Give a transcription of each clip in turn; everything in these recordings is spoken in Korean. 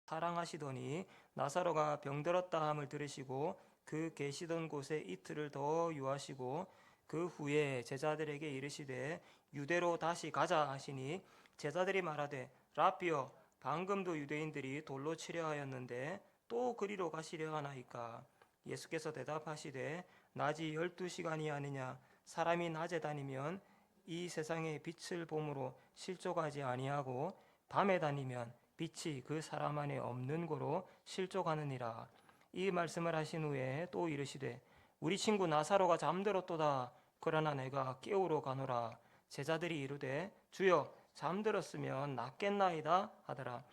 사랑하시더니 나사로가 병들었다 함을 들으시고 그 계시던 곳에 이틀을 더 유하시고 그 후에 제자들에게 이르시되 유대로 다시 가자 하시니 제자들이 말하되 라삐여 방금도 유대인들이 돌로 치려 하였는데 또 그리로 가시려 하나이까. 예수께서 대답하시되 낮이 12시간이 아니냐. 사람이 낮에 다니면 이 세상의 빛을 봄으로 실족하지 아니하고 밤에 다니면 빛이 그 사람 안에 없는 고로 실족하느니라. 이 말씀을 하신 후에 또 이르시되 우리 친구 나사로가 잠들었도다. 그러나 내가 깨우러 가노라. 제자들이 이르되 주여 잠들었으면 낫겠나이다 하더라.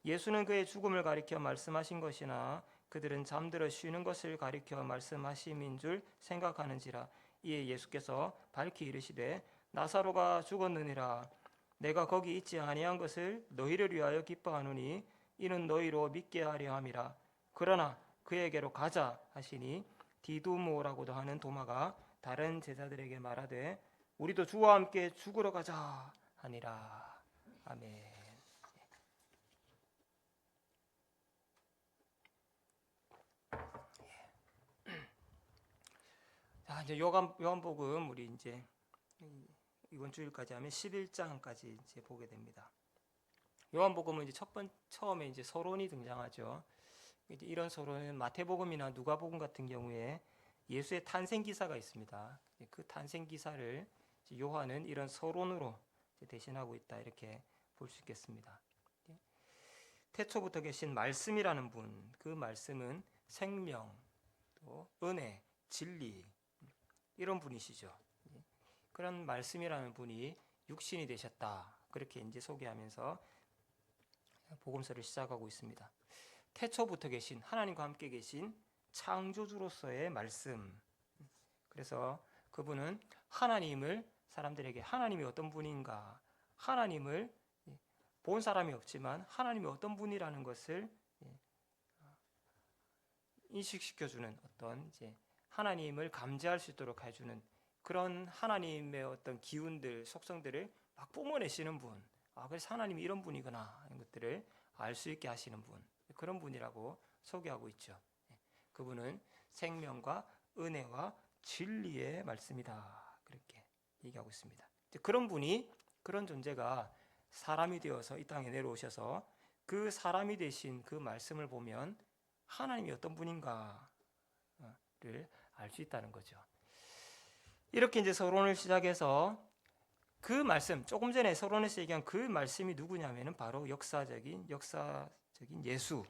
예수는 그의 죽음을 가리켜 말씀하신 것이나 그들은 잠들어 쉬는 것을 가리켜 말씀하심인 줄 생각하는지라. 이에 예수께서 밝히 이르시되 나사로가 죽었느니라. 내가 거기 있지 아니한 것을 너희를 위하여 기뻐하노니 이는 너희로 믿게 하려 함이라. 그러나 그에게로 가자 하시니 디두모라고도 하는 도마가 다른 제자들에게 말하되 우리도 주와 함께 죽으러 가자 하니라. 아멘. 자, 이제 요한복음 우리 이제 이번 주일까지 하면 11장까지 이제 보게 됩니다. 요한복음은 이제 처음에 이제 서론이 등장하죠. 이제 이런 서론은 마태복음이나 누가복음 같은 경우에 예수의 탄생 기사가 있습니다. 그 탄생 기사를 요한은 이런 서론으로 대신하고 있다 이렇게 볼 수 있겠습니다. 태초부터 계신 말씀이라는 분, 그 말씀은 생명, 또 은혜, 진리 이런 분이시죠. 그런 말씀이라는 분이 육신이 되셨다. 그렇게 이제 소개하면서 복음서를 시작하고 있습니다. 태초부터 계신 하나님과 함께 계신 창조주로서의 말씀. 그래서 그분은 하나님을 사람들에게 하나님이 어떤 분인가, 하나님을 본 사람이 없지만 하나님이 어떤 분이라는 것을 인식시켜주는 어떤 이제 하나님을 감지할 수 있도록 해주는 그런 하나님의 어떤 기운들, 속성들을 막 뿜어내시는 분. 그래서 하나님이 이런 분이구나 하는 것들을 알 수 있게 하시는 분. 그런 분이라고 소개하고 있죠. 그분은 생명과 은혜와 진리의 말씀이다. 그렇게 얘기하고 있습니다. 그런 분이, 그런 존재가 사람이 되어서 이 땅에 내려오셔서 그 사람이 되신 그 말씀을 보면 하나님이 어떤 분인가를 알 수 있다는 거죠. 이렇게 이제 서론을 시작해서 그 말씀, 조금 전에 서론에서 얘기한 그 말씀이 누구냐면은 바로 역사적인 예수,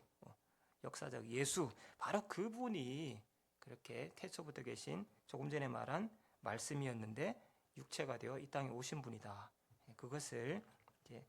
역사적 예수, 바로 그분이 그렇게 태초부터 계신 조금 전에 말한 말씀이었는데 육체가 되어 이 땅에 오신 분이다. 그것을 이제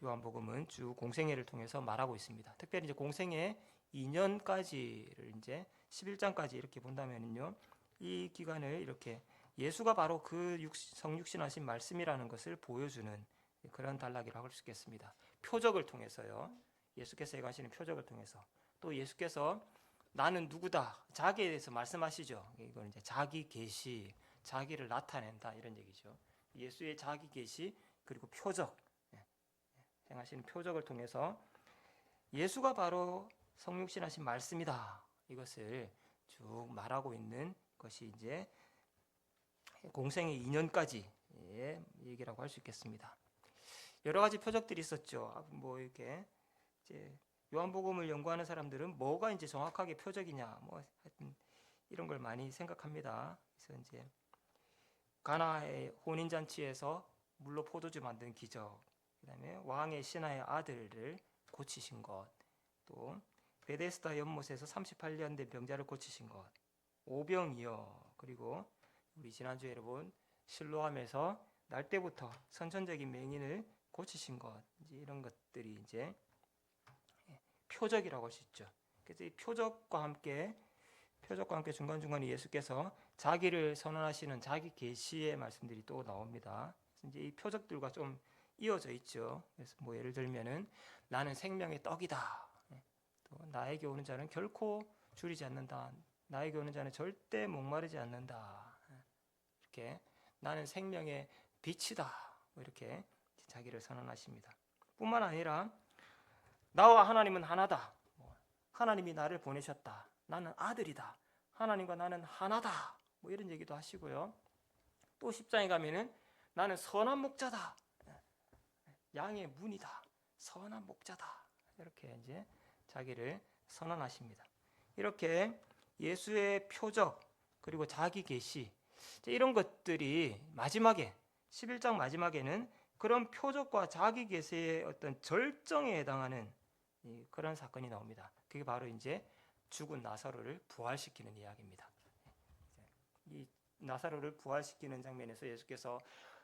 요한복음은 쭉 공생애를 통해서 말하고 있습니다. 특별히 이제 공생애 2년까지를 이제 11장까지 이렇게 본다면은요, 이 기간을 이렇게 예수가 바로 그 성육신하신 말씀이라는 것을 보여주는 그런 단락이라고 할 수 있겠습니다. 표적을 통해서요. 예수께서 행하시는 표적을 통해서 또 예수께서 나는 누구다 자기에 대해서 말씀하시죠. 이건 이제 자기 계시, 자기를 나타낸다 이런 얘기죠. 예수의 자기 계시 그리고 표적, 행하시는 표적을 통해서 예수가 바로 성육신하신 말씀이다. 이것을 쭉 말하고 있는 것이 이제 공생의 2년까지 얘기라고 할 수 있겠습니다. 여러 가지 표적들이 있었죠. 뭐 이렇게 이제 요한복음을 연구하는 사람들은 뭐가 이제 정확하게 표적이냐, 뭐 하여튼 이런 걸 많이 생각합니다. 그래서 이제 가나의 혼인 잔치에서 물로 포도주 만든 기적, 그다음에 왕의 신하의 아들을 고치신 것, 또 베데스다 연못에서 38년 된 병자를 고치신 것, 오병이어, 그리고 우리 지난주에 본 실로암에서 날 때부터 선천적인 맹인을 고치신 것, 이제 이런 것들이 이제 표적이라고 할 수 있죠. 그래서 이 표적과 함께 중간중간에 예수께서 자기를 선언하시는 자기 계시의 말씀들이 또 나옵니다. 그래서 이제 이 표적들과 좀 이어져 있죠. 그래서 뭐 예를 들면은 나는 생명의 떡이다. 또 나에게 오는 자는 결코 줄이지 않는다. 나에게 오는 자는 절대 목마르지 않는다. 이렇게 나는 생명의 빛이다. 뭐 이렇게 자기를 선언하십니다. 뿐만 아니라 나와 하나님은 하나다. 하나님이 나를 보내셨다. 나는 아들이다. 하나님과 나는 하나다. 이런 얘기도 하시고요. 또 10장에 가면은 나는 선한 목자다. 양의 문이다. 선한 목자다. 이렇게 이제 자기를 선언하십니다. 이렇게 예수의 표적 그리고 자기 계시 이런 것들이 마지막에 11장 마지막에는 그런 표적과 자기 계시의 어떤 절정에 해당하는 그런 사건이 나옵니다. 그게 바로 이제 죽은 나사로를 부활시키는 이야기입니다. 이 나사로를 부활시키는 장면에서 예수께서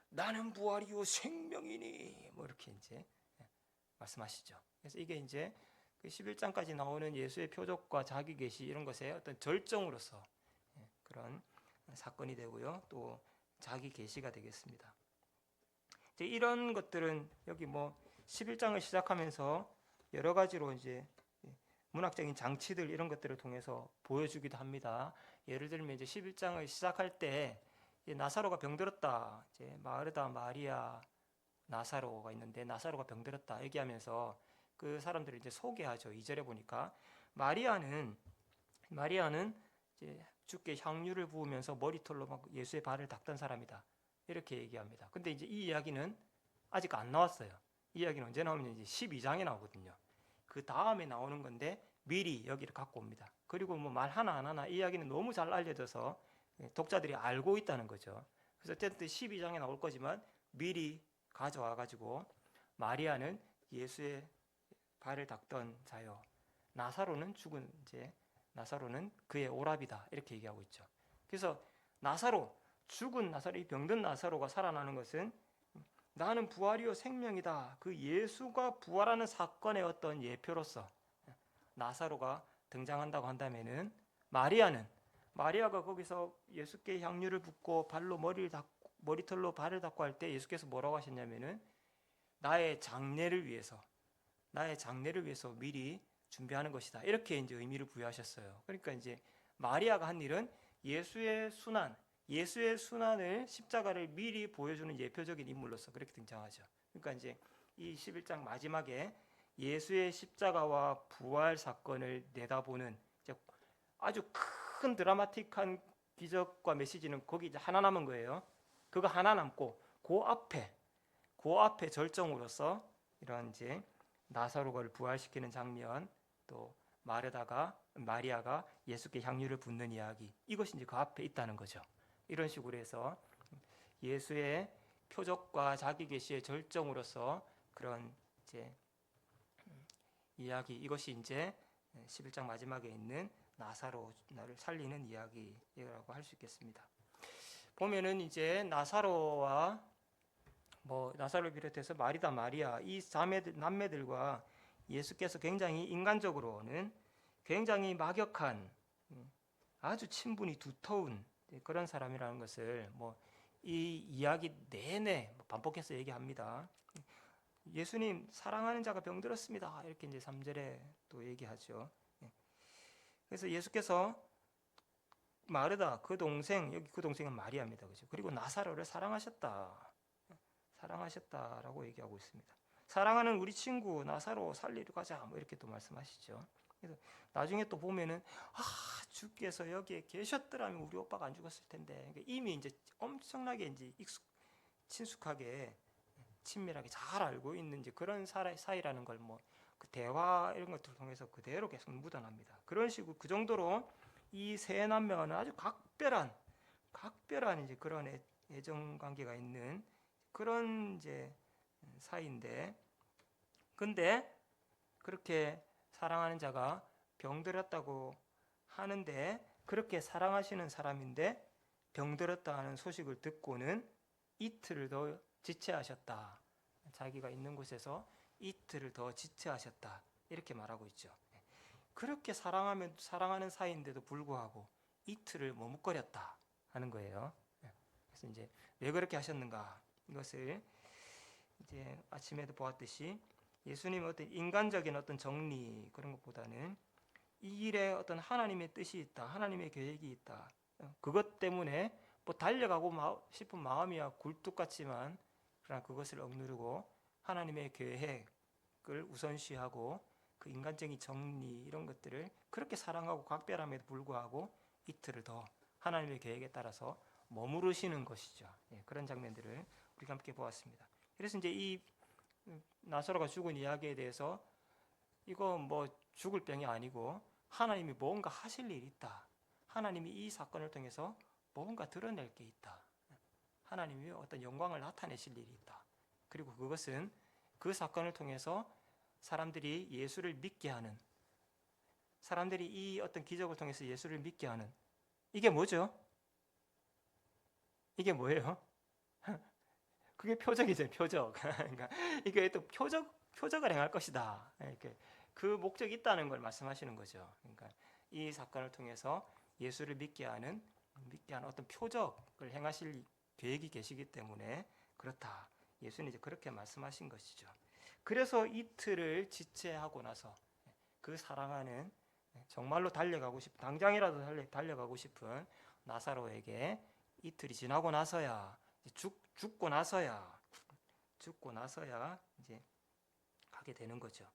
나는 부활이요 생명이니 이렇게 이제 말씀하시죠. 그래서 이게 이제 그 11장까지 나오는 예수의 표적과 자기 계시 이런 것의 어떤 절정으로서 그런 사건이 되고요. 또 자기 계시가 되겠습니다. 이제 이런 것들은 여기 11장을 시작하면서 여러 가지로 이제 문학적인 장치들 이런 것들을 통해서 보여주기도 합니다. 예를 들면 이제 11장을 시작할 때 나사로가 병들었다. 이제 마르다, 마리아, 나사로가 있는데 나사로가 병들었다 얘기하면서 그 사람들을 이제 소개하죠. 2절에 보니까 마리아는 이제 주께 향유를 부으면서 머리털로 막 예수의 발을 닦던 사람이다. 이렇게 얘기합니다. 근데 이제 이 이야기는 아직 안 나왔어요. 이 이야기는 언제 나오면 이제 12장에 나오거든요. 그 다음에 나오는 건데 미리 여기를 갖고 옵니다. 그리고 말 하나 안 하나 이 이야기는 너무 잘 알려져서 독자들이 알고 있다는 거죠. 그래서 어쨌든 12장에 나올 거지만 미리 가져와 가지고 마리아는 예수의 발을 닦던 자요. 나사로는 죽은 이제 나사로는 그의 오랍이다. 이렇게 얘기하고 있죠. 그래서 죽은 나사로, 이 병든 나사로가 살아나는 것은 나는 부활이요 생명이다. 그 예수가 부활하는 사건의 어떤 예표로서 나사로가 등장한다고 한다면은 마리아가 거기서 예수께 향유를 붓고 발로 머리털로 발을 닦고 할 때 예수께서 뭐라고 하셨냐면은 나의 장례를 위해서 미리 준비하는 것이다. 이렇게 이제 의미를 부여하셨어요. 그러니까 이제 마리아가 한 일은 예수의 순환을 십자가를 미리 보여주는 예표적인 인물로서 그렇게 등장하죠. 그러니까 이제 이 11장 마지막에 예수의 십자가와 부활 사건을 내다보는 아주 큰 드라마틱한 기적과 메시지는 거기 이제 하나 남은 거예요. 그거 하나 남고 그 앞에 절정으로서 이런 이제 나사로를 부활시키는 장면, 또 마리아가 예수께 향유를 붓는 이야기, 이것이 이제 그 앞에 있다는 거죠. 이런 식으로 해서 예수의 표적과 자기 계시의 절정으로서 그런 이제 이야기, 이것이 이제 11장 마지막에 있는 나사로를 살리는 이야기라고 할 수 있겠습니다. 보면은 이제 나사로를 비롯해서 마리다, 마리아 이 남매들과 예수께서 굉장히 인간적으로는 굉장히 막역한 아주 친분이 두터운 그런 사람이라는 것을 이 이야기 내내 반복해서 얘기합니다. 예수님 사랑하는 자가 병들었습니다. 이렇게 이제 3절에 또 얘기하죠. 그래서 예수께서 마르다 그 동생, 여기 그 동생은 마리아입니다. 그죠? 그리고 나사로를 사랑하셨다라고 얘기하고 있습니다. 사랑하는 우리 친구 나사로 살리러 가자 이렇게 또 말씀하시죠. 그래서 나중에 또 보면은 주께서 여기에 계셨더라면 우리 오빠가 안 죽었을 텐데. 그러니까 이미 이제 엄청나게 이제 친숙하게 친밀하게 잘 알고 있는 이제 그런 사이라는 걸 그 대화 이런 것들을 통해서 그대로 계속 묻어납니다. 그런 식으로 그 정도로 이 세 남매와는 아주 각별한 이제 그런 애정 관계가 있는 그런 이제 사이인데, 근데 그렇게 사랑하는 자가 병들었다고 하는데, 그렇게 사랑하시는 사람인데 병들었다 하는 소식을 듣고는 이틀을 더 지체하셨다. 자기가 있는 곳에서 이틀을 더 지체하셨다. 이렇게 말하고 있죠. 그렇게 사랑하는 사이인데도 불구하고 이틀을 머뭇거렸다 하는 거예요. 그래서 이제 왜 그렇게 하셨는가? 이것을 이제 아침에도 보았듯이 예수님의 어떤 인간적인 어떤 정리 그런 것보다는 이 일에 어떤 하나님의 뜻이 있다, 하나님의 계획이 있다. 그것 때문에 달려가고 싶은 마음이야 굴뚝 같지만 그러나 그것을 억누르고 하나님의 계획을 우선시하고 그 인간적인 정리 이런 것들을 그렇게 사랑하고 각별함에도 불구하고 이틀을 더 하나님의 계획에 따라서 머무르시는 것이죠. 그런 장면들을 우리가 함께 보았습니다. 그래서 이제 이 나사로가 죽은 이야기에 대해서 이거 뭐 죽을 병이 아니고 하나님이 뭔가 하실 일이 있다. 하나님이 이 사건을 통해서 뭔가 드러낼 게 있다. 하나님이 어떤 영광을 나타내실 일이 있다. 그리고 그것은 그 사건을 통해서 사람들이 예수를 믿게 하는, 사람들이 이 어떤 기적을 통해서 예수를 믿게 하는, 이게 뭐죠? 이게 뭐예요? 그게 표적이죠, 표적. 그러니까 이게 또 표적을 행할 것이다. 이렇게 그 목적이 있다는 걸 말씀하시는 거죠. 그러니까 이 사건을 통해서 예수를 믿게 하는 어떤 표적을 행하실 계획이 계시기 때문에 그렇다. 예수는 이제 그렇게 말씀하신 것이죠. 그래서 이틀을 지체하고 나서 그 사랑하는, 정말로 달려가고 싶은, 당장이라도 달려가고 싶은 나사로에게 이틀이 지나고 나서야, 죽고 나서야 이제 가게 되는 거죠.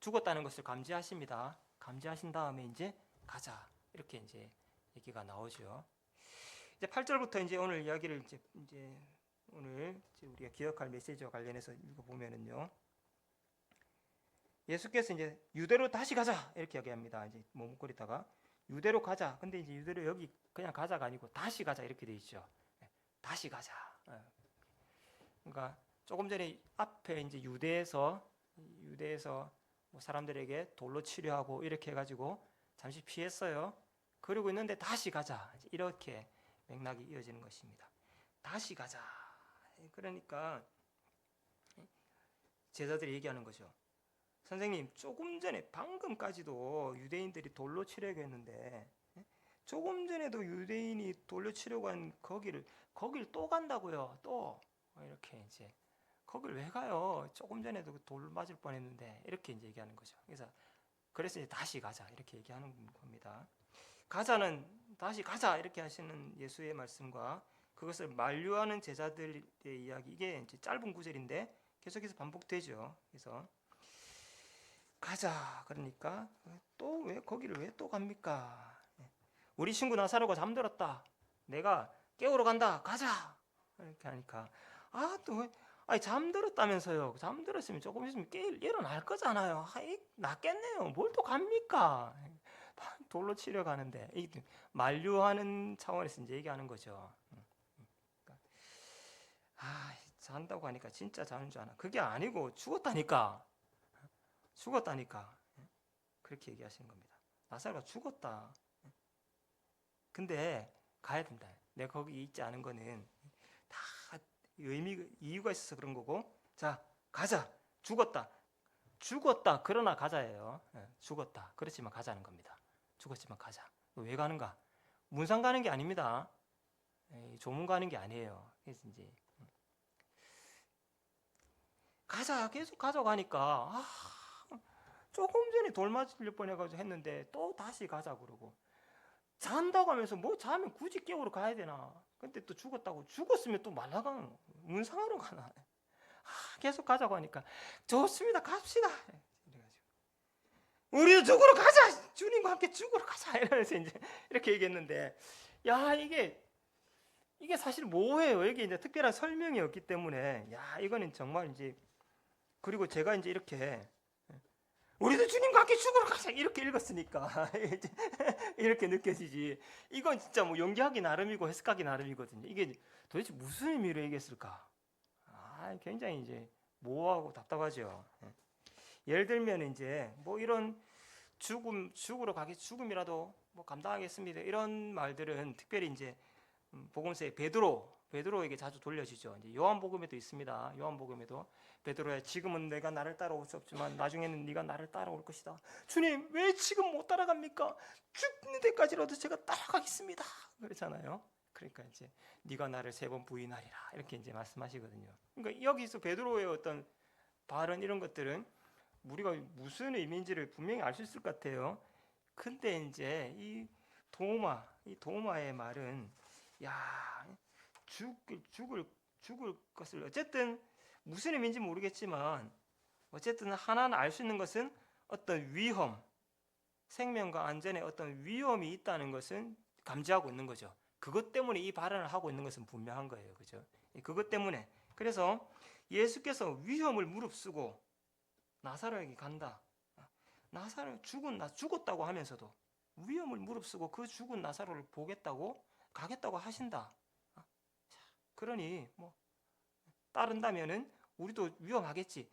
죽었다는 것을 감지하십니다. 감지하신 다음에 이제 가자, 이렇게 이제 얘기가 나오죠. 이제 8절부터 이제 오늘 이야기를 이제 오늘 우리가 기억할 메시지와 관련해서 읽어보면은요, 예수께서 이제 유대로 다시 가자 이렇게 이야기합니다. 이제 머뭇거리다가 유대로 가자. 근데 이제 유대로 여기 그냥 가자가 아니고 다시 가자 이렇게 돼 있죠. 다시 가자. 그러니까 조금 전에 앞에 이제 유대에서 뭐 사람들에게 돌로 치료하고 이렇게 해가지고 잠시 피했어요. 그러고 있는데 다시 가자. 이렇게 맥락이 이어지는 것입니다. 다시 가자. 그러니까 제자들이 얘기하는 거죠. 선생님, 조금 전에 방금까지도 유대인들이 돌로 치려고 했는데 조금 전에도 유대인이 돌로 치려고 한 거기를 또 간다고요. 또 이렇게 이제 거길 왜 가요? 조금 전에도 돌 맞을 뻔했는데 이렇게 이제 얘기하는 거죠. 그래서 이제 다시 가자 이렇게 얘기하는 겁니다. 가자는 다시 가자 이렇게 하시는 예수의 말씀과 그것을 만류하는 제자들의 이야기, 이게 이제 짧은 구절인데 계속해서 반복되죠. 그래서 가자. 그러니까 또 왜 거기를 왜 또 갑니까? 우리 친구 나사로가 잠들었다. 내가 깨우러 간다. 가자. 이렇게 하니까 또 왜? 아니 잠들었다면서요. 잠들었으면 조금 있으면 일어날 거잖아요. 낫겠네요. 뭘 또 갑니까? 돌로 치려 가는데 만류하는 차원에서 이제 얘기하는 거죠. 그러니까, 잔다고 하니까 진짜 자는 줄 아나. 그게 아니고 죽었다니까. 그렇게 얘기하시는 겁니다. 나사로가 죽었다. 근데 가야 된다. 내가 거기 있지 않은 거는 다 이유가 있어서 그런 거고, 자 가자. 죽었다 그러나 가자예요. 죽었다 그렇지만 가자는 겁니다. 죽었지만 가자. 왜 가는가? 문상 가는 게 아닙니다. 조문 가는 게 아니에요. 그래서 이제 가자, 계속 가져가니까 조금 전에 돌 맞을 뻔해가지고 했는데 또 다시 가자 그러고, 잔다고 하면서 뭐 자면 굳이 깨우러 가야 되나? 근데 또 죽었으면 또 말라가면 문상하러 가나? 계속 가자고 하니까 좋습니다, 갑시다. 이래가지고 우리도 죽으러 가자, 주님과 함께 죽으러 가자 이러면서 이제 이렇게 얘기했는데, 이게 사실 뭐예요? 이게 이제 특별한 설명이 없기 때문에 이거는 정말 이제, 그리고 제가 이제 이렇게 우리도 주님과 함께 죽으러 가자 이렇게 읽었으니까 이렇게 느껴지지. 이건 진짜 뭐 연기하기 나름이고 해석하기 나름이거든요. 이게 도대체 무슨 의미로 얘기했을까? 굉장히 이제 모호하고 답답하죠. 예를 들면 이제 뭐 이런 죽음이라도 뭐 감당하겠습니다 이런 말들은 특별히 이제 복음서에 베드로에게 자주 돌려지죠. 이제 요한복음에도 있습니다. 요한복음에도 베드로야, 지금은 내가 나를 따라올 수 없지만 나중에는 네가 나를 따라올 것이다. 주님, 왜 지금 못 따라갑니까? 죽는 데까지라도 제가 따라가겠습니다. 그렇잖아요. 그러니까 이제 네가 나를 3번 부인하리라 이렇게 이제 말씀하시거든요. 그러니까 여기서 베드로의 어떤 발언 이런 것들은 우리가 무슨 의미인지를 분명히 알 수 있을 것 같아요. 근데 이제 이 도마의 말은 죽을 것을, 어쨌든 무슨 의미인지 모르겠지만 어쨌든 하나는 알 수 있는 것은 어떤 위험, 생명과 안전에 어떤 위험이 있다는 것은 감지하고 있는 거죠. 그것 때문에 이 발언을 하고 있는 것은 분명한 거예요. 그죠? 그것 때문에. 그래서 예수께서 위험을 무릅쓰고 나사로에게 간다. 나사로 죽었다고 하면서도 위험을 무릅쓰고 그 죽은 나사로를 보겠다고 가겠다고 하신다. 그러니 뭐 따른다면은 우리도 위험하겠지.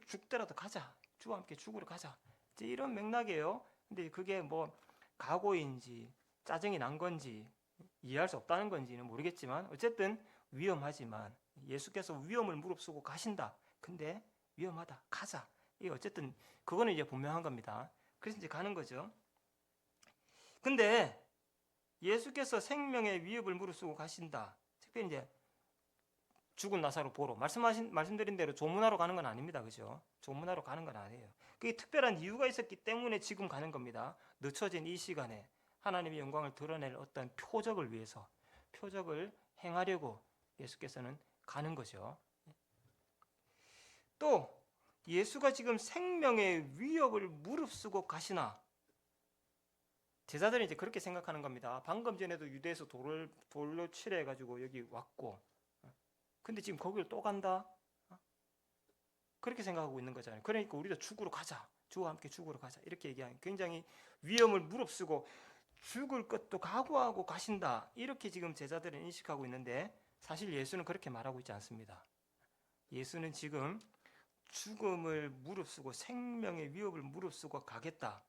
죽더라도 가자. 주와 함께 죽으러 가자. 이제 이런 맥락이에요. 근데 그게 뭐 각오인지 짜증이 난 건지 이해할 수 없다는 건지는 모르겠지만 어쨌든 위험하지만 예수께서 위험을 무릅쓰고 가신다. 근데 위험하다. 가자. 이 어쨌든 그거는 이제 분명한 겁니다. 그래서 이제 가는 거죠. 근데 예수께서 생명의 위협을 무릅쓰고 가신다. 특별히 이제 죽은 나사로 보러 말씀드린 대로 조문하러 가는 건 아닙니다. 그죠? 조문하러 가는 건 아니에요. 그게 특별한 이유가 있었기 때문에 지금 가는 겁니다. 늦춰진 이 시간에 하나님의 영광을 드러낼 어떤 표적을 위해서 표적을 행하려고 예수께서는 가는 거죠. 또 예수가 지금 생명의 위협을 무릅쓰고 가시나? 제자들이 이제 그렇게 생각하는 겁니다. 방금 전에도 유대에서 돌로 칠해 가지고 여기 왔고, 근데 지금 거기를 또 간다? 그렇게 생각하고 있는 거잖아요. 그러니까 우리도 죽으러 가자. 주와 함께 죽으러 가자. 이렇게 얘기하는 굉장히 위험을 무릅쓰고 죽을 것도 각오하고 가신다. 이렇게 지금 제자들은 인식하고 있는데 사실 예수는 그렇게 말하고 있지 않습니다. 예수는 지금 죽음을 무릅쓰고 생명의 위협을 무릅쓰고 가겠다.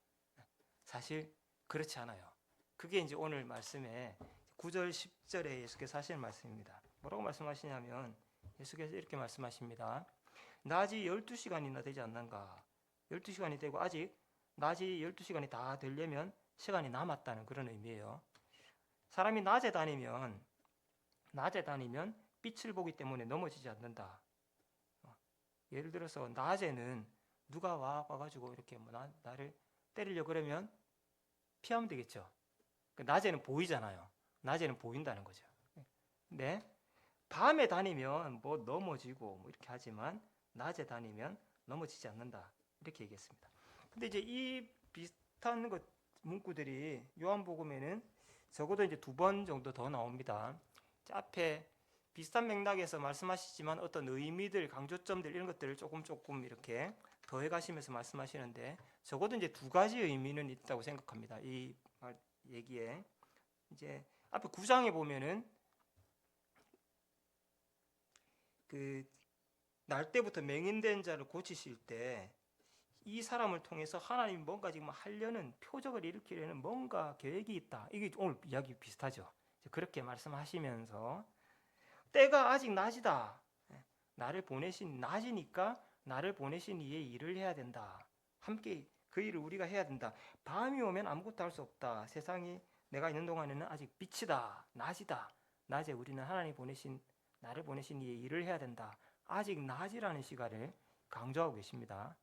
사실 그렇지 않아요. 그게 이제 오늘 말씀에 9절 10절에 예수께서 하시는 말씀입니다. 뭐라고 말씀하시냐면 예수께서 이렇게 말씀하십니다. 낮이 12시간이나 되지 않는가? 12시간이 되고 아직 낮이 12시간이 다 되려면 시간이 남았다는 그런 의미예요. 사람이 낮에 다니면 빛을 보기 때문에 넘어지지 않는다. 예를 들어서 낮에는 누가 와가지고 이렇게 뭐 나를 때리려 그러면 피하면 되겠죠. 낮에는 보이잖아요. 낮에는 보인다는 거죠. 근데 밤에 다니면 뭐 넘어지고 뭐 이렇게 하지만 낮에 다니면 넘어지지 않는다. 이렇게 얘기했습니다. 근데 이제 이 비슷한 문구들이 요한복음에는 적어도 이제 2번 정도 더 나옵니다. 앞에 비슷한 맥락에서 말씀하시지만 어떤 의미들, 강조점들 이런 것들을 조금 이렇게 더해 가시면서 말씀하시는데 적어도 이제 2가지 의미는 있다고 생각합니다. 이 얘기에 이제 앞에 9장에 보면은 그 날 때부터 맹인된 자를 고치실 때 이 사람을 통해서 하나님이 뭔가 지금 하려는 표적을 일으키려는 뭔가 계획이 있다. 이게 오늘 이야기 비슷하죠. 그렇게 말씀하시면서 때가 아직 낮이다. 나를 보내신 낮이니까 나를 보내신 이의 일을 해야 된다. 함께 그 일을 우리가 해야 된다. 밤이 오면 아무것도 할 수 없다. 세상이 내가 있는 동안에는 아직 빛이다. 낮이다. 낮에 우리는 나를 보내신 이의 일을 해야 된다. 아직 낮이라는 시간을 강조하고 계십니다.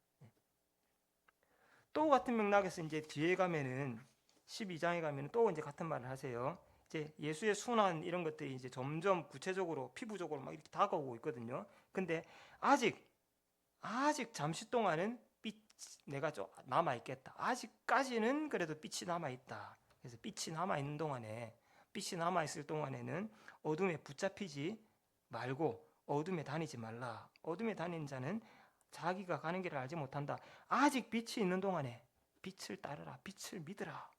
또 같은 맥락에서 이제 뒤에 가면은 12장에 가면은 또 이제 같은 말을 하세요. 이제 예수의 순환 이런 것들이 이제 점점 구체적으로 피부적으로 막 이렇게 다가오고 있거든요. 근데 아직 잠시 동안은 내가 좀 남아 있겠다. 아직까지는 그래도 빛이 남아 있다. 그래서 빛이 남아 있을 동안에는 어둠에 붙잡히지 말고 어둠에 다니지 말라. 어둠에 다니는 자는 자기가 가는 길을 알지 못한다. 아직 빛이 있는 동안에 빛을 따르라. 빛을 믿으라.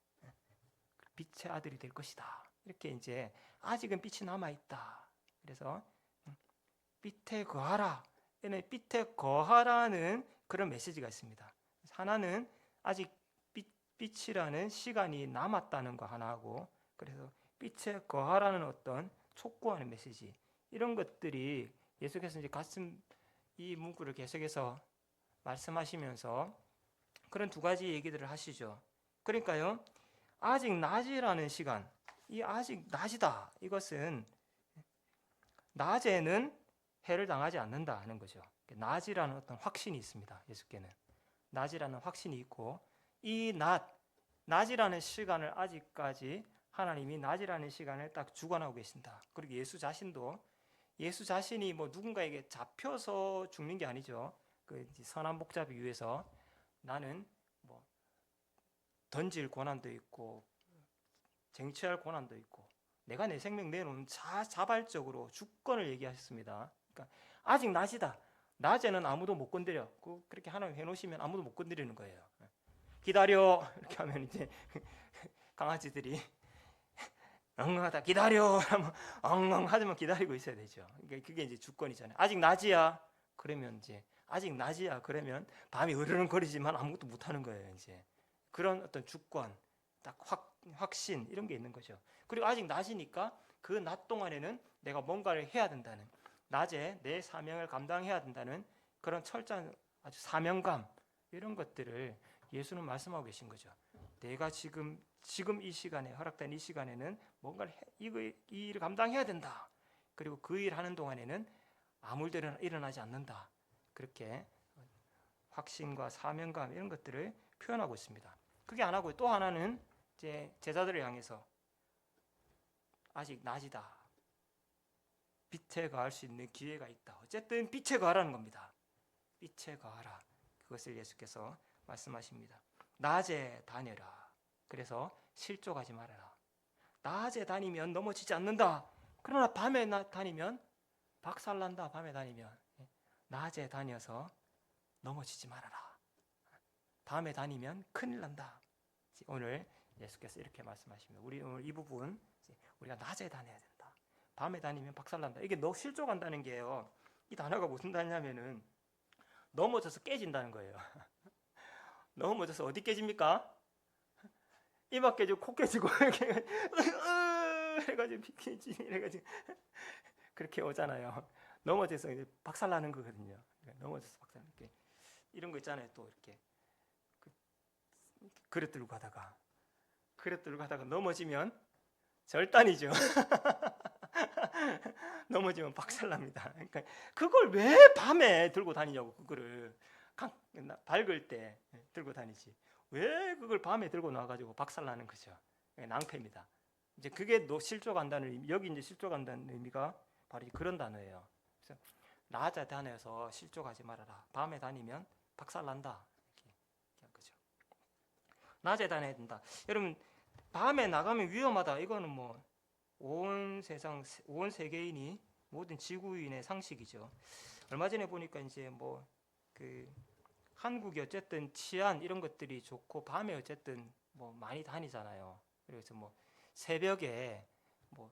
빛의 아들이 될 것이다. 이렇게 이제 아직은 빛이 남아 있다. 그래서 빛에 거하라. 빛에 거하라는 그런 메시지가 있습니다. 하나는 아직 빛이라는 시간이 남았다는 거 하나하고, 그래서 빛에 거하라는 어떤 촉구하는 메시지, 이런 것들이 예수께서 이제 이 문구를 계속해서 말씀하시면서 그런 2가지 얘기들을 하시죠. 그러니까요, 아직 낮이라는 시간, 이 아직 낮이다. 이것은 낮에는 해를 당하지 않는다 하는 거죠. 낮이라는 어떤 확신이 있습니다. 예수께는 낮이라는 확신이 있고, 이 낮이라는 시간을 아직까지 하나님이 낮이라는 시간을 딱 주관하고 계신다. 그리고 예수 자신이 뭐 누군가에게 잡혀서 죽는 게 아니죠. 그 선한 목자비 위에서 나는 뭐 던질 권한도 있고 쟁취할 권한도 있고 내가 내 생명 내놓은 자발적으로 주권을 얘기하셨습니다. 그러니까 아직 낮이다. 낮에는 아무도 못 건드려. 그렇게 하나님 해놓으시면 아무도 못 건드리는 거예요. 기다려 이렇게 하면 이제 강아지들이 엉엉하다 기다려 하면 엉엉 하지만 기다리고 있어야 되죠. 그러니까 그게 이제 주권이잖아요. 아직 낮이야. 그러면 이제 아직 낮이야. 그러면 밤이 으르렁거리지만 아무것도 못 하는 거예요. 이제 그런 어떤 주권, 딱 확신 이런 게 있는 거죠. 그리고 아직 낮이니까 그 낮 동안에는 내가 뭔가를 해야 된다는, 낮에 내 사명을 감당해야 된다는 그런 철저한 아주 사명감, 이런 것들을 예수는 말씀하고 계신 거죠. 내가 지금 이 시간에, 허락된 이 시간에는 뭔가를 이 일을 감당해야 된다. 그리고 그 일 하는 동안에는 아무 일도 일어나지 않는다. 그렇게 확신과 사명감 이런 것들을 표현하고 있습니다. 그게 안 하고 또 하나는 이제 제자들을 향해서 아직 낮이다. 빛에 가할 수 있는 기회가 있다. 어쨌든 빛에 가라는 겁니다. 빛에 가라. 그것을 예수께서 말씀하십니다. 낮에 다녀라. 그래서 실족하지 말아라. 낮에 다니면 넘어지지 않는다. 그러나 밤에 다니면 박살난다. 밤에 다니면 낮에 다녀서 넘어지지 말아라. 밤에 다니면 큰일 난다. 오늘 예수께서 이렇게 말씀하십니다. 우리 오늘 이 부분 우리가 낮에 다녀야 된다. 밤에 다니면 박살난다. 이게 실족한다는 게요. 이 단어가 무슨 단어냐면은 넘어져서 깨진다는 거예요. 넘어져서 어디 깨집니까? 이마 깨지고 코 깨지고 이렇게 해가지고 해가지고 그렇게 오잖아요. 넘어져서 이제 박살나는 거거든요. 넘어져서 박살 이렇게 이런 거 있잖아요. 또 이렇게 그릇 들고 가다가 넘어지면 절단이죠. 넘어지면 박살납니다. 그러니까 그걸 왜 밤에 들고 다니냐고. 그거를 밝을 때 들고 다니지. 왜 그걸 밤에 들고 나가지고 박살나는 거죠. 낭패입니다. 이제 그게 실족한다는 의미, 여기 이제 실족한다는 의미가 바로 그런 단어예요. 그래서 낮에 다녀서 실족하지 말아라. 밤에 다니면 박살난다. 이렇게 한 거죠. 낮에 다녀야 된다. 여러분 밤에 나가면 위험하다. 이거는 뭐 온 세상, 온 세계인이 모든 지구인의 상식이죠. 얼마 전에 보니까 이제 뭐 그 한국이 어쨌든 치안 이런 것들이 좋고 밤에 어쨌든 뭐 많이 다니잖아요. 그래서 뭐 새벽에 뭐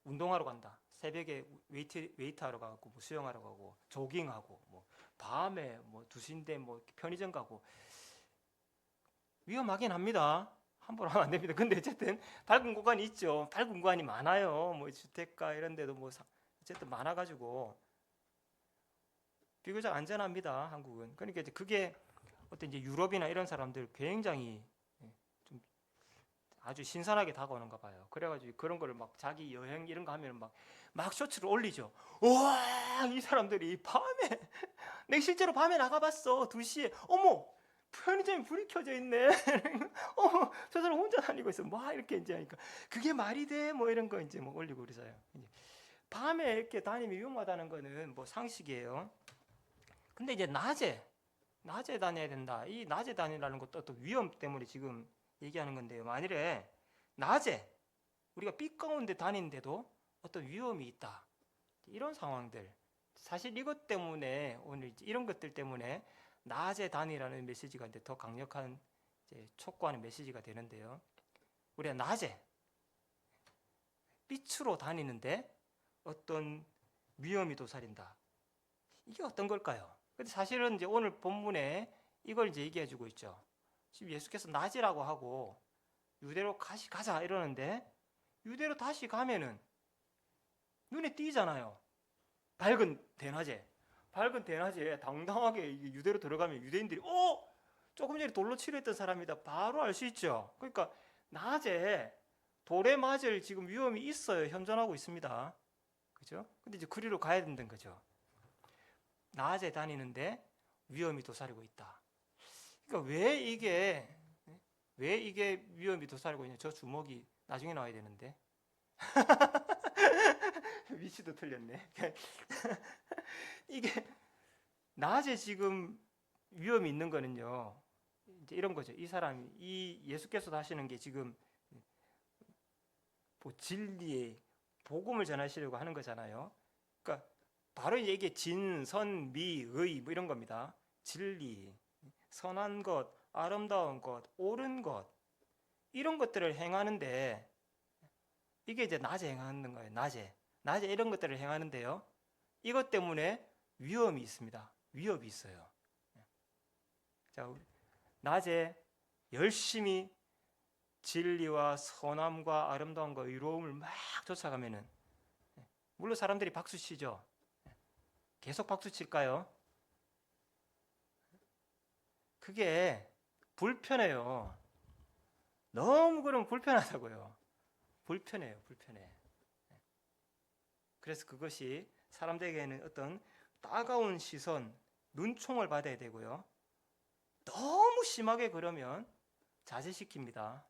운동하러 간다. 새벽에 웨이트 하러 가고 뭐 수영하러 가고 조깅하고 뭐 밤에 뭐 2시인데 뭐 편의점 가고 위험하긴 합니다. 함부로 하면 안 됩니다. 근데 어쨌든 밝은 공간이 있죠. 밝은 공간이 많아요. 뭐 주택가 이런 데도 뭐 어쨌든 많아가지고 비교적 안전합니다. 한국은. 그러니까 이제 그게 어떤 이제 유럽이나 이런 사람들 굉장히 좀 아주 신선하게 다가오는가 봐요. 그래가지고 그런 거를 막 자기 여행 이런 거 하면 막 쇼츠를 올리죠. 우와, 이 사람들이 밤에 내가 실제로 밤에 나가봤어. 2시에 어머, 편의점에 불이 켜져 있네. 어머, 저 사람 혼자 다니고 있어. 막 이렇게 이제 하니까 그게 말이 돼? 뭐 이런 거 이제 뭐 올리고 그러잖아요. 밤에 이렇게 다니면 위험하다는 거는 뭐 상식이에요. 근데 이제 낮에 다녀야 된다. 이 낮에 다니라는 것도 어떤 위험 때문에 지금 얘기하는 건데요. 만일에 낮에 우리가 빛 가운데 다니는데도 어떤 위험이 있다. 이런 상황들. 사실 이것 때문에 오늘 이런 것들 때문에 낮에 다니라는 메시지가 이제 더 강력한 이제 촉구하는 메시지가 되는데요. 우리가 낮에 빛으로 다니는데 어떤 위험이 도사린다. 이게 어떤 걸까요? 근데 사실은 이제 오늘 본문에 이걸 이제 얘기해 주고 있죠. 지금 예수께서 낮이라고 하고 유대로 가자 이러는데 유대로 다시 가면은 눈에 띄잖아요. 밝은 대낮에 당당하게 유대로 들어가면 유대인들이 조금 전에 돌로 치료했던 사람이다 바로 알 수 있죠. 그러니까 낮에 돌에 맞을 지금 위험이 있어요. 현존하고 있습니다. 그죠? 근데 이제 그리로 가야 된다는 거죠. 낮에 다니는데 위험이 도사리고 있다. 그러니까 왜 이게 위험이 도사리고 있냐? 저 주먹이 나중에 나와야 되는데 위치도 틀렸네. 이게 낮에 지금 위험이 있는 거는요, 이제 이런 거죠. 이 사람이, 이 예수께서도 하시는 게 지금 뭐 진리의 복음을 전하시려고 하는 거잖아요. 그러니까 바로 이게 진, 선, 미, 의 뭐 이런 겁니다. 진리, 선한 것, 아름다운 것, 옳은 것, 이런 것들을 행하는데, 이게 이제 낮에 행하는 거예요. 낮에 이런 것들을 행하는데요, 이것 때문에 위험이 있습니다. 위협이 있어요. 자, 낮에 열심히 진리와 선함과 아름다움과 의로움을 막 쫓아가면은, 물론 사람들이 박수 치죠. 계속 박수 칠까요? 그게 불편해요. 너무 그러면 불편하다고요. 불편해요. 그래서 그것이 사람들에게는 어떤 따가운 시선, 눈총을 받아야 되고요. 너무 심하게 그러면 자제시킵니다.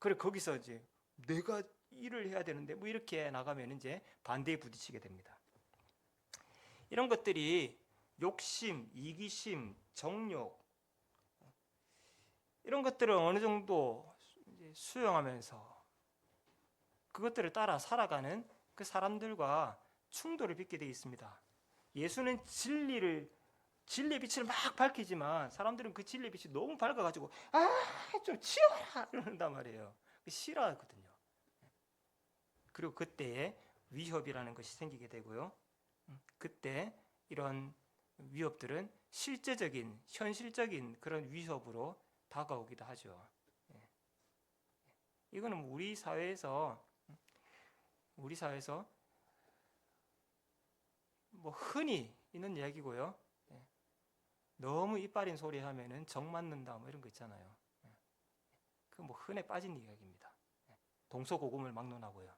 그래, 거기서 이제 내가 일을 해야 되는데 뭐 이렇게 나가면 이제 반대에 부딪히게 됩니다. 이런 것들이 욕심, 이기심, 정욕, 이런 것들을 어느 정도 수용하면서 그것들을 따라 살아가는 그 사람들과 충돌을 빚게 되어 있습니다. 예수는 진리의 빛을 막 밝히지만 사람들은 그 진리의 빛이 너무 밝아가지고 좀 치워라 이런단 말이에요. 싫어하거든요. 그리고 그때에 위협이라는 것이 생기게 되고요. 그때 이런 위협들은 실제적인, 현실적인 그런 위협으로 다가오기도 하죠. 이거는 우리 사회에서 뭐 흔히 있는 이야기고요. 너무 이빨인 소리 하면은 정 맞는다 뭐 이런 거 있잖아요. 그 뭐 흔해 빠진 이야기입니다. 동서고금을 막론하고요.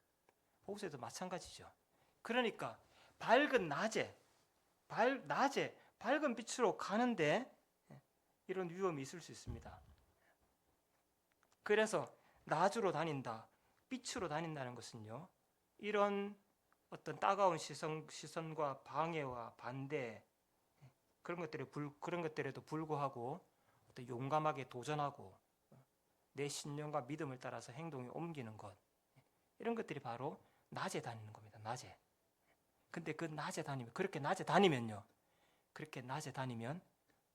호수에도 마찬가지죠. 그러니까 밝은 낮에 밝은 빛으로 가는데 이런 위험이 있을 수 있습니다. 그래서 낮으로 다닌다, 빛으로 다닌다는 것은요, 이런 어떤 따가운 시선과 방해와 반대, 그런 것들에도 불구하고 어떤 용감하게 도전하고 내 신념과 믿음을 따라서 행동에 옮기는 것, 이런 것들이 바로 낮에 다니는 겁니다. 낮에. 근데 그렇게 낮에 다니면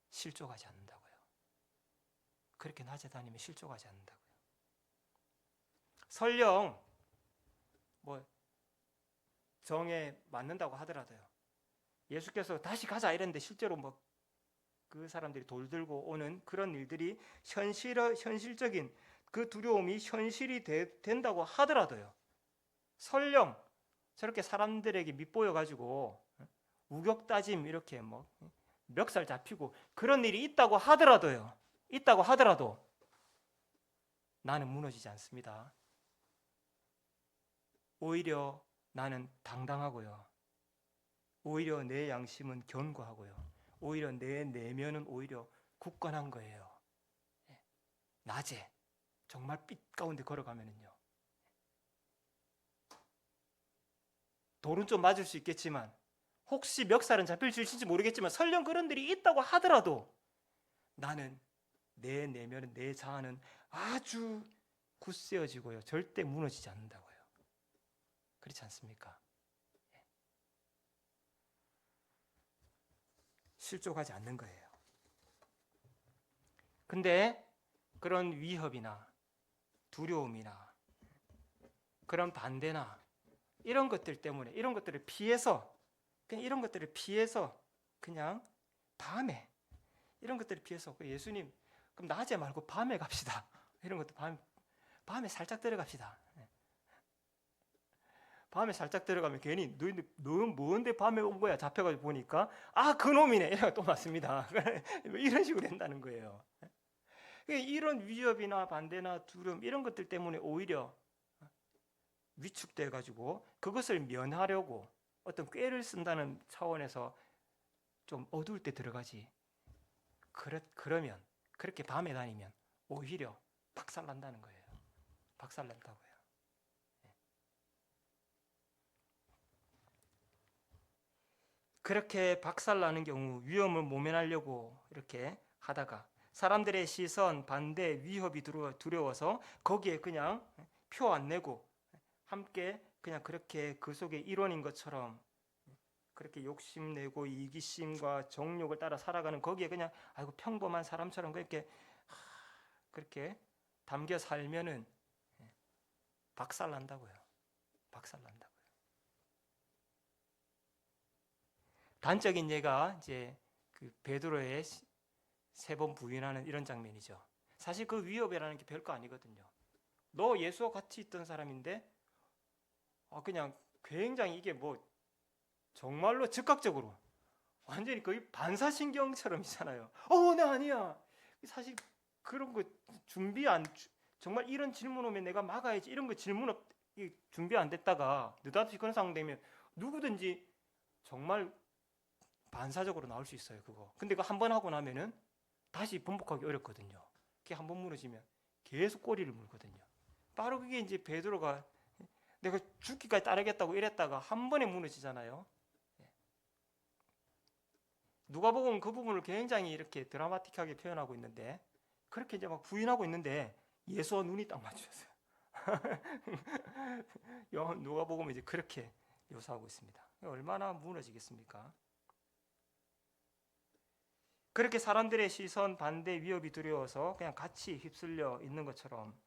실족하지 않는다고요. 그렇게 낮에 다니면 실족하지 않는다고요. 설령 뭐 정에 맞는다고 하더라도요, 예수께서 다시 가자 이랬는데 실제로 뭐 그 사람들이 돌 들고 오는 그런 일들이 현실적인 그 두려움이 현실이 된다고 하더라도요, 설령 저렇게 사람들에게 밑보여 가지고 우격다짐 이렇게 뭐 멱살 잡히고 그런 일이 있다고 하더라도 나는 무너지지 않습니다. 오히려 나는 당당하고요. 오히려 내 양심은 견고하고요. 오히려 내 내면은 오히려 굳건한 거예요. 낮에 정말 빛 가운데 걸어가면은요, 돌은 좀 맞을 수 있겠지만, 혹시 멱살은 잡힐 수 있을지 모르겠지만, 설령 그런 일이 있다고 하더라도 나는 내 내면은, 내 자아는 아주 굳세어지고요, 절대 무너지지 않는다고요. 그렇지 않습니까? 실족하지 않는 거예요. 근데 그런 위협이나 두려움이나 그런 반대나 이런 것들 때문에, 이런 것들을 피해서 그냥 밤에, 이런 것들을 피해서 예수님, 그럼 낮에 말고 밤에 갑시다. 이런 것도 밤에 살짝 들어갑시다. 밤에 살짝 들어가면 괜히 너 뭔데 밤에 온 거야? 잡혀가지고 보니까 그놈이네. 이래가 또 맞습니다. 이런 식으로 된다는 거예요. 이런 위협이나 반대나 두려움 이런 것들 때문에 오히려 위축돼 가지고 그것을 면하려고 어떤 꾀를 쓴다는 차원에서 좀 어두울 때 들어가지. 그러면 그렇게 밤에 다니면 오히려 박살난다는 거예요. 박살난다고요. 그렇게 박살나는 경우 위험을 모면하려고 이렇게 하다가 사람들의 시선, 반대, 위협이 두려워서 거기에 그냥 표 안 내고 함께 그냥 그렇게 그 속에 일원인 것처럼 그렇게 욕심내고 이기심과 정욕을 따라 살아가는 거기에 그냥 아이고 평범한 사람처럼 그렇게 담겨 살면은 박살난다고요. 박살난다고요. 단적인 예가 이제 그 베드로의 3번 부인하는 이런 장면이죠. 사실 그 위협이라는 게 별거 아니거든요. 너 예수와 같이 있던 사람인데 그냥 굉장히 이게 뭐 정말로 즉각적으로 완전히 거의 반사신경처럼이잖아요. 나 아니야. 사실 그런 거 준비 안 정말 이런 질문 오면 내가 막아야지 이런 거 질문 준비 안 됐다가 느닷없이 그런 상황 되면 누구든지 정말 반사적으로 나올 수 있어요. 그거. 근데 그거 한 번 하고 나면은 다시 번복하기 어렵거든요. 그게 한 번 무너지면 계속 꼬리를 물거든요. 바로 그게 이제 베드로가 내가 죽기까지 따르겠다고 이랬다가 한 번에 무너지잖아요. 누가복음은 그 부분을 굉장히 이렇게 드라마틱하게 표현하고 있는데 그렇게 이제 막 부인하고 있는데 예수와 눈이 딱 맞추셨어요. 누가복음은 이제 그렇게 묘사하고 있습니다. 얼마나 무너지겠습니까? 그렇게 사람들의 시선, 반대, 위협이 두려워서 그냥 같이 휩쓸려 있는 것처럼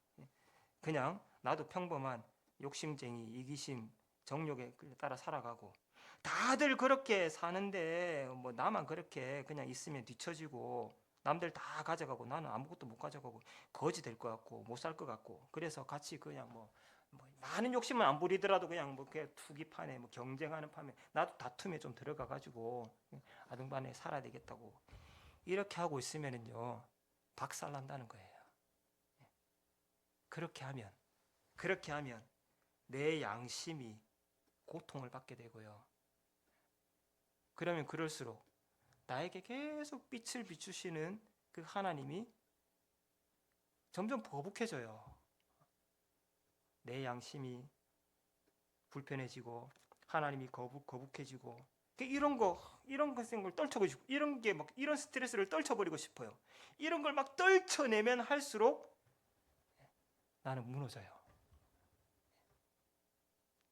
그냥 나도 평범한 욕심쟁이, 이기심, 정욕에 따라 살아가고 다들 그렇게 사는데 뭐 나만 그렇게 그냥 있으면 뒤처지고 남들 다 가져가고 나는 아무것도 못 가져가고 거지 될 것 같고 못 살 것 같고 그래서 같이 그냥 뭐 많은 욕심은 안 부리더라도 그냥 뭐 투기판에 뭐 경쟁하는 판에 나도 다툼에 좀 들어가 가지고 아등반에 살아야 되겠다고 이렇게 하고 있으면은요 박살난다는 거예요. 그렇게 하면 내 양심이 고통을 받게 되고요. 그러면 그럴수록 나에게 계속 빛을 비추시는 그 하나님이 점점 거북해져요. 내 양심이 불편해지고 하나님이 거북해지고 이런 것을 떨쳐버리고 싶고 이런 스트레스를 떨쳐버리고 싶어요. 이런 걸 막 떨쳐내면 할수록 나는 무너져요.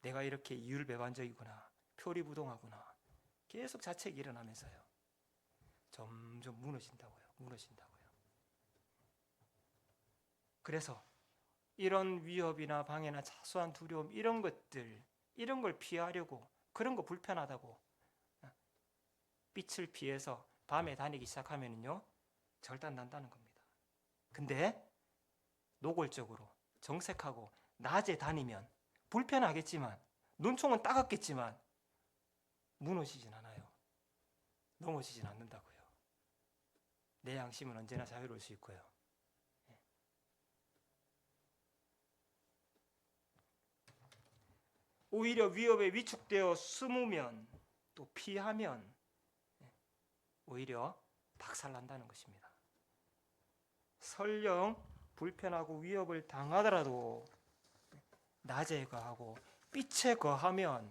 내가 이렇게 이율배반적이구나, 표리부동하구나 계속 자책이 일어나면서요. 점점 무너진다고요. 그래서 이런 위협이나 방해나 사소한 두려움 이런 걸 피하려고 그런 거 불편하다고 빛을 피해서 밤에 다니기 시작하면요 절단난다는 겁니다. 근데 노골적으로 정색하고 낮에 다니면 불편하겠지만 눈총은 따갑겠지만 무너지진 않아요. 넘어지진 않는다고요. 내 양심은 언제나 자유로울 수 있고요. 오히려 위협에 위축되어 숨으면 또 피하면 오히려 박살난다는 것입니다. 설령 불편하고 위협을 당하더라도 낮에 거하고 빛에 거하면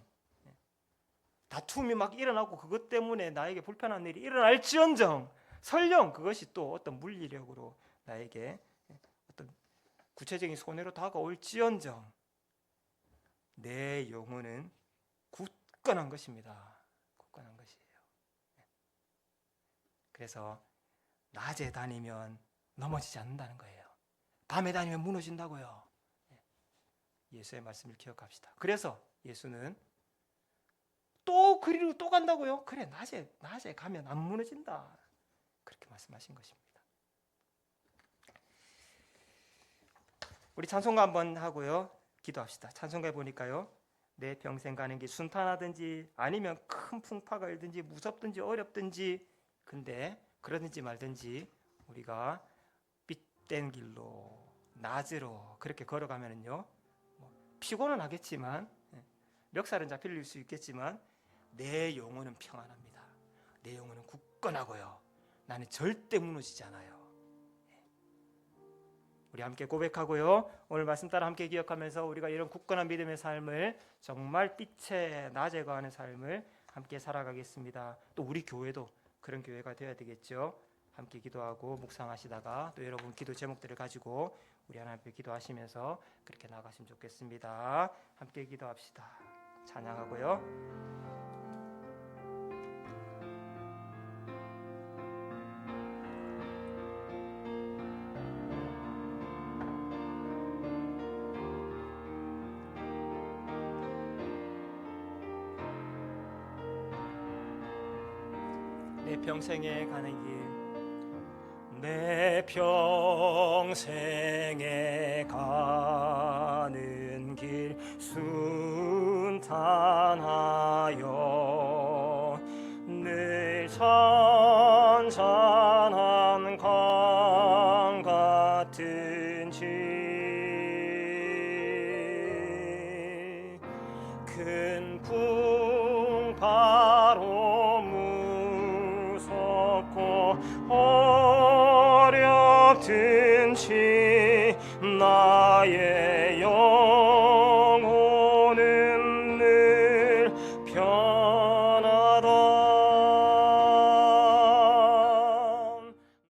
다툼이 막 일어나고 그것 때문에 나에게 불편한 일이 일어날지언정 설령 그것이 또 어떤 물리력으로 나에게 어떤 구체적인 손해로 다가올지언정 내 영혼은 굳건한 것입니다. 굳건한 것이에요. 그래서 낮에 다니면 넘어지지 않는다는 거예요. 밤에 다니면 무너진다고요. 예수의 말씀을 기억합시다. 그래서 예수는 또 그리로 또 간다고요? 그래 낮에 가면 안 무너진다. 그렇게 말씀하신 것입니다. 우리 찬송가 한번 하고요. 기도합시다. 찬송가에 보니까요. 내 평생 가는 길 순탄하든지 아니면 큰 풍파가 일든지 무섭든지 어렵든지 근데 그러든지 말든지 우리가 빛된 길로 낮으로 그렇게 걸어가면은요. 피곤은 하겠지만 멱살은 잡힐 수 있겠지만 내 영혼은 평안합니다. 내 영혼은 굳건하고요. 나는 절대 무너지지 않아요. 우리 함께 고백하고요. 오늘 말씀 따라 함께 기억하면서 우리가 이런 굳건한 믿음의 삶을 정말 빛의 낮에 거하는 삶을 함께 살아가겠습니다. 또 우리 교회도 그런 교회가 되어야 되겠죠. 함께 기도하고 묵상하시다가 또 여러분 기도 제목들을 가지고 우리 하나님 앞에 기도하시면서 그렇게 나가시면 좋겠습니다. 함께 기도합시다. 찬양하고요. 내 평생에 가는 길, 내 평생에 가는 길 순탄하여 늘 잔잔한 강 같은 길, 큰 풍파로 무섭고 어렵든지